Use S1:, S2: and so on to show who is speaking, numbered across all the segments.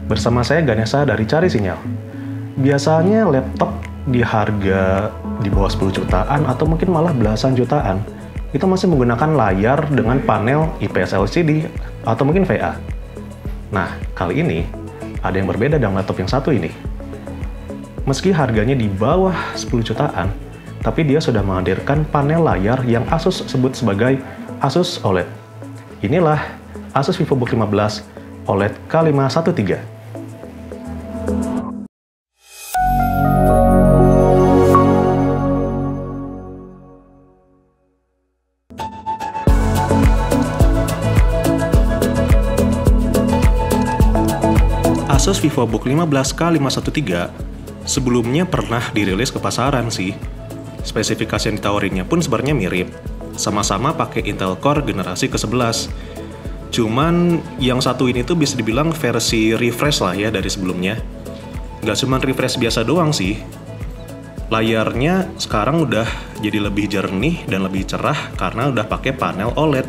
S1: Bersama saya Ganesha dari Cari Sinyal. Biasanya laptop di harga di bawah 10 jutaan atau mungkin malah belasan jutaan itu masih menggunakan layar dengan panel IPS LCD atau mungkin VA. Nah, kali ini ada yang berbeda dengan laptop yang satu ini. Meski harganya di bawah 10 jutaan, tapi dia sudah menghadirkan panel layar yang Asus sebut sebagai Asus OLED. Inilah Asus VivoBook 15 OLED K513. Asus VivoBook 15 K513 sebelumnya pernah dirilis ke pasaran sih. Spesifikasi yang ditawarinnya pun sebenarnya mirip. Sama-sama pakai Intel Core generasi ke-11. Cuman yang satu ini tuh bisa dibilang versi refresh lah ya dari sebelumnya. Nggak cuma refresh biasa doang sih. Layarnya sekarang udah jadi lebih jernih dan lebih cerah karena udah pakai panel OLED.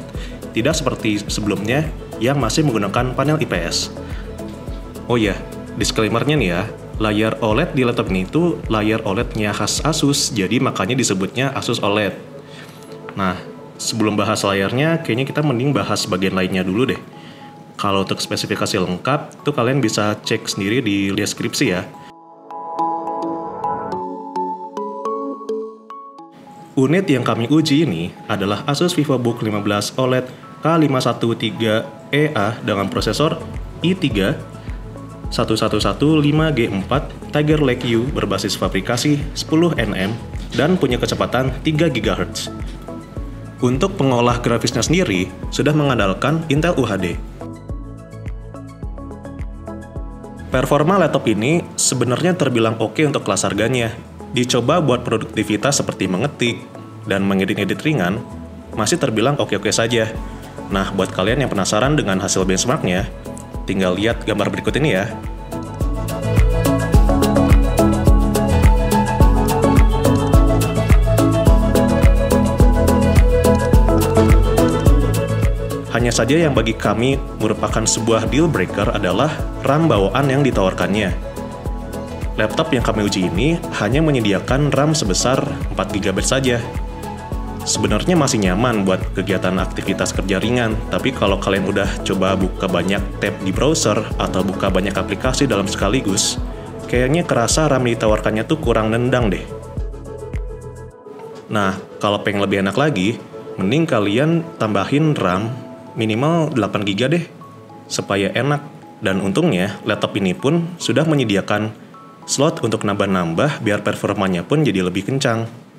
S1: Tidak seperti sebelumnya yang masih menggunakan panel IPS. Oh iya, disclaimer-nya nih ya, layar OLED di laptop ini tuh layar OLED-nya khas Asus, jadi makanya disebutnya Asus OLED. Nah, sebelum bahas layarnya, kayaknya kita mending bahas bagian lainnya dulu deh. Kalau untuk spesifikasi lengkap, tuh kalian bisa cek sendiri di deskripsi ya. Unit yang kami uji ini adalah Asus VivoBook 15 OLED K513EA dengan prosesor i3 1115G4 Tiger Lake U berbasis fabrikasi 10nm dan punya kecepatan 3 GHz. Untuk pengolah grafisnya sendiri, sudah mengandalkan Intel UHD. Performa laptop ini sebenarnya terbilang oke untuk kelas harganya. Dicoba buat produktivitas seperti mengetik dan mengedit-edit ringan, masih terbilang oke-oke saja. Nah, buat kalian yang penasaran dengan hasil benchmarknya, tinggal lihat gambar berikut ini ya. Hanya saja yang bagi kami merupakan sebuah deal breaker adalah RAM bawaan yang ditawarkannya. Laptop yang kami uji ini hanya menyediakan RAM sebesar 4GB saja. Sebenarnya masih nyaman buat kegiatan aktivitas kerja ringan, tapi kalau kalian udah coba buka banyak tab di browser atau buka banyak aplikasi dalam sekaligus, kayaknya kerasa RAM yang ditawarkannya tuh kurang nendang deh. Nah, kalau pengen lebih enak lagi, mending kalian tambahin RAM minimal 8GB deh, supaya enak. Dan untungnya, laptop ini pun sudah menyediakan slot untuk nambah-nambah biar performanya pun jadi lebih kencang.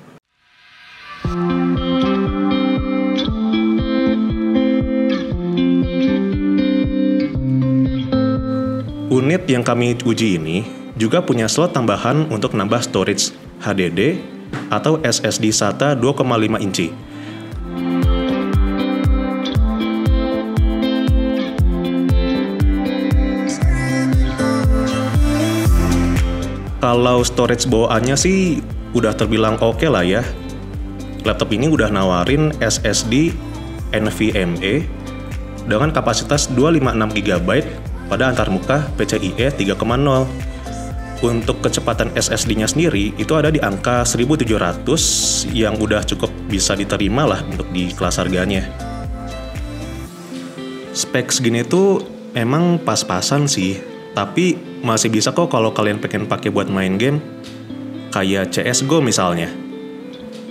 S1: Unit yang kami uji ini juga punya slot tambahan untuk nambah storage HDD atau SSD SATA 2,5 inci. Kalau storage bawaannya sih udah terbilang oke lah ya. Laptop ini udah nawarin SSD NVMe dengan kapasitas 256GB pada antarmuka PCIe 3.0. Untuk kecepatan SSD-nya sendiri itu ada di angka 1700 yang udah cukup bisa diterima lah untuk di kelas harganya. Spek segini tuh emang pas-pasan sih, tapi masih bisa kok kalau kalian pengen pakai buat main game kayak CS:GO misalnya.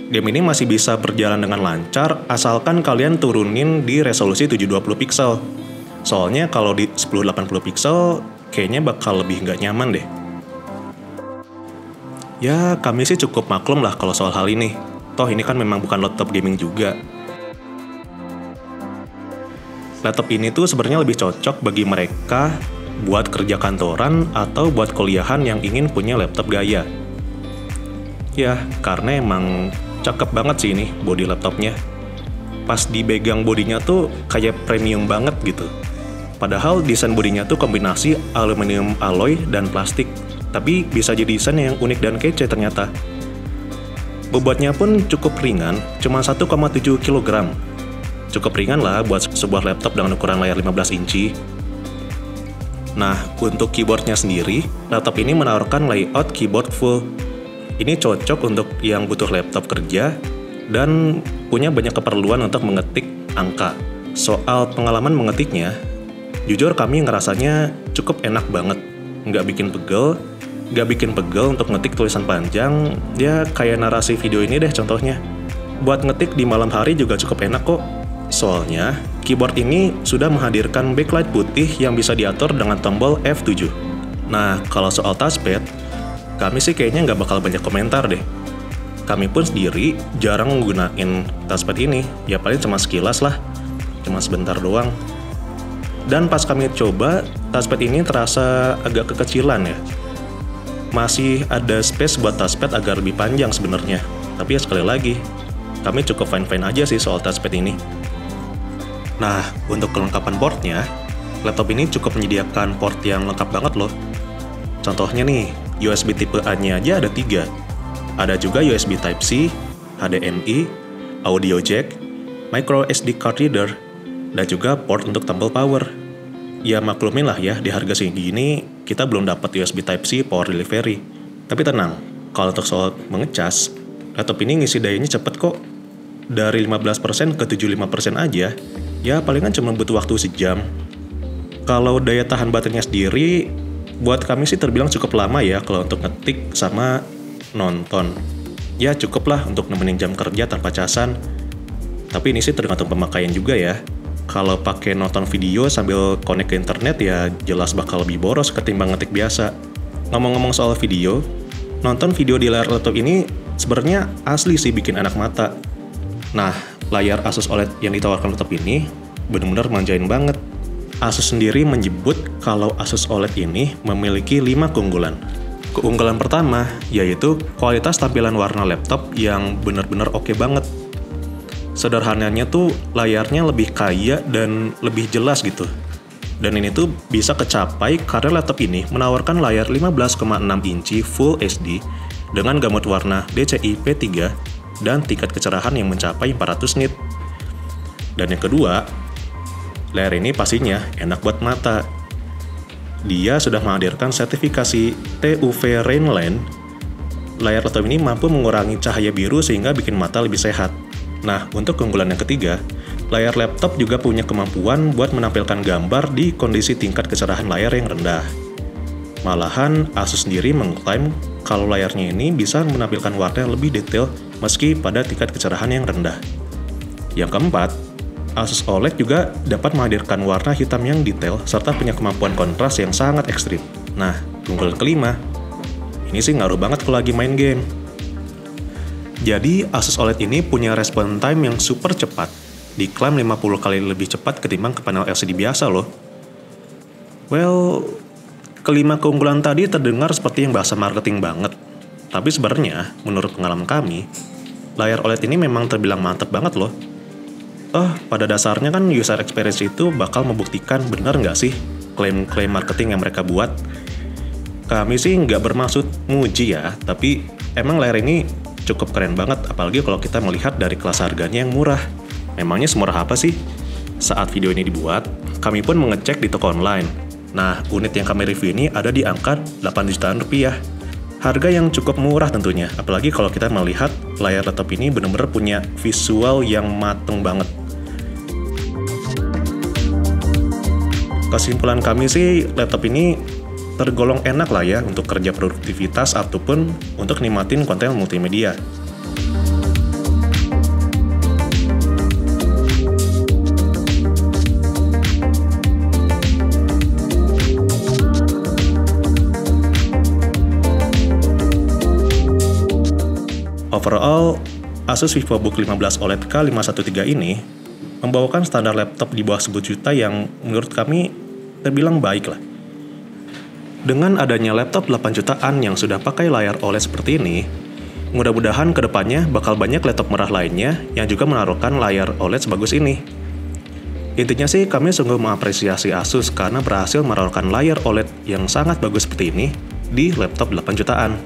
S1: Game ini masih bisa berjalan dengan lancar asalkan kalian turunin di resolusi 720 pixel. Soalnya kalau di 1080 pixel kayaknya bakal lebih nggak nyaman deh. Ya, kami sih cukup maklum lah kalau soal hal ini. Toh ini kan memang bukan laptop gaming juga. Laptop ini tuh sebenarnya lebih cocok bagi mereka buat kerja kantoran atau buat kuliahan yang ingin punya laptop gaya. Ya, karena emang cakep banget sih ini bodi laptopnya. Pas dipegang bodinya tuh kayak premium banget gitu. Padahal desain bodinya tuh kombinasi aluminium alloy dan plastik, tapi bisa jadi desain yang unik dan kece ternyata. Bobotnya pun cukup ringan, cuma 1,7 kg. Cukup ringan lah buat sebuah laptop dengan ukuran layar 15 inci. Nah, untuk keyboardnya sendiri, laptop ini menawarkan layout keyboard full. Ini cocok untuk yang butuh laptop kerja dan punya banyak keperluan untuk mengetik angka. Soal pengalaman mengetiknya, jujur kami ngerasanya cukup enak banget. Nggak bikin pegel untuk ngetik tulisan panjang, ya kayak narasi video ini deh contohnya. Buat ngetik di malam hari juga cukup enak kok. Soalnya, keyboard ini sudah menghadirkan backlight putih yang bisa diatur dengan tombol F7. Nah, kalau soal touchpad, kami sih kayaknya nggak bakal banyak komentar deh. Kami pun sendiri jarang menggunakan touchpad ini, ya paling cuma sekilas lah, cuma sebentar doang. Dan pas kami coba, touchpad ini terasa agak kekecilan ya. Masih ada space buat touchpad agar lebih panjang sebenarnya. Tapi ya sekali lagi, kami cukup fine-fine aja sih soal touchpad ini. Nah, untuk kelengkapan portnya, laptop ini cukup menyediakan port yang lengkap banget loh. Contohnya nih, USB tipe A-nya aja ada 3. Ada juga USB Type-C, HDMI, audio jack, micro SD card reader, dan juga port untuk tombol power. Ya maklumin lah ya, di harga segini kita belum dapat USB Type-C power delivery. Tapi tenang, kalau untuk soal mengecas, laptop ini ngisi dayanya cepet kok. Dari 15% ke 75% aja, ya palingan cuma butuh waktu sejam. Kalau daya tahan baterainya sendiri, buat kami sih terbilang cukup lama ya kalau untuk ngetik sama nonton. Ya cukup lah untuk nemenin jam kerja tanpa casan. Tapi ini sih tergantung pemakaian juga ya. Kalau pakai nonton video sambil connect ke internet ya jelas bakal lebih boros ketimbang ngetik biasa. Ngomong-ngomong soal video, nonton video di layar laptop ini sebenarnya asli sih bikin enak mata. Nah, layar Asus OLED yang ditawarkan laptop ini benar-benar manjain banget. Asus sendiri menyebut kalau Asus OLED ini memiliki 5 keunggulan. Keunggulan pertama yaitu kualitas tampilan warna laptop yang benar-benar oke banget. Sederhananya tuh layarnya lebih kaya dan lebih jelas gitu. Dan ini tuh bisa kecapai karena laptop ini menawarkan layar 15,6 inci Full HD dengan gamut warna DCI P3 dan tingkat kecerahan yang mencapai 400 nit. Dan yang kedua, layar ini pastinya enak buat mata. Dia sudah menghadirkan sertifikasi TUV Rainland. Layar laptop ini mampu mengurangi cahaya biru sehingga bikin mata lebih sehat. Nah, untuk keunggulan yang ketiga, layar laptop juga punya kemampuan buat menampilkan gambar di kondisi tingkat kecerahan layar yang rendah. Malahan, Asus sendiri mengklaim kalau layarnya ini bisa menampilkan warna yang lebih detail meski pada tingkat kecerahan yang rendah. Yang keempat, Asus OLED juga dapat menghadirkan warna hitam yang detail serta punya kemampuan kontras yang sangat ekstrim. Nah, keunggulan kelima, ini sih ngaruh banget kalau lagi main game. Jadi, Asus OLED ini punya respon time yang super cepat, diklaim 50 kali lebih cepat ketimbang ke panel LCD biasa loh. Well, kelima keunggulan tadi terdengar seperti yang bahasa marketing banget. Tapi sebenarnya, menurut pengalaman kami, layar OLED ini memang terbilang mantep banget loh. Pada dasarnya kan user experience itu bakal membuktikan benar nggak sih klaim-klaim marketing yang mereka buat. Kami sih nggak bermaksud muji ya, tapi emang layar ini cukup keren banget, apalagi kalau kita melihat dari kelas harganya yang murah. Memangnya semurah apa sih? Saat video ini dibuat, kami pun mengecek di toko online. Nah, unit yang kami review ini ada di angka 8 jutaan rupiah. Harga yang cukup murah tentunya, apalagi kalau kita melihat layar laptop ini benar-benar punya visual yang mateng banget. Kesimpulan kami sih, laptop ini tergolong enak lah ya untuk kerja produktivitas ataupun untuk nikmatin konten multimedia. Overall, Asus VivoBook 15 OLED K513 ini membawakan standar laptop di bawah 10 juta yang menurut kami terbilang baik lah. Dengan adanya laptop 8 jutaan yang sudah pakai layar OLED seperti ini, mudah-mudahan kedepannya bakal banyak laptop murah lainnya yang juga menaruhkan layar OLED sebagus ini. Intinya sih kami sungguh mengapresiasi Asus karena berhasil menaruhkan layar OLED yang sangat bagus seperti ini di laptop 8 jutaan.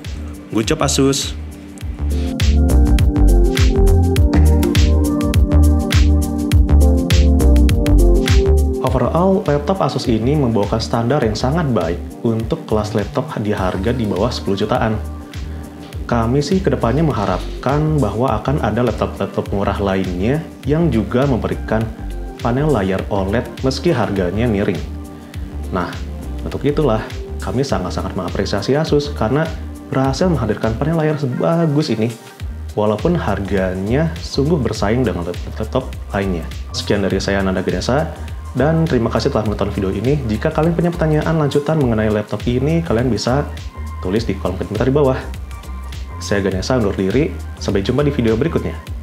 S1: Good job Asus! Overall, laptop Asus ini membawakan standar yang sangat baik untuk kelas laptop di harga di bawah 10 jutaan. Kami sih kedepannya mengharapkan bahwa akan ada laptop-laptop murah lainnya yang juga memberikan panel layar OLED meski harganya miring. Nah, untuk itulah kami sangat-sangat mengapresiasi Asus karena berhasil menghadirkan panel layar sebagus ini walaupun harganya sungguh bersaing dengan laptop lainnya. Sekian dari saya, Ananda Ganesha, dan terima kasih telah menonton video ini. Jika kalian punya pertanyaan lanjutan mengenai laptop ini, kalian bisa tulis di kolom komentar di bawah. Saya Ganesha undur diri, sampai jumpa di video berikutnya.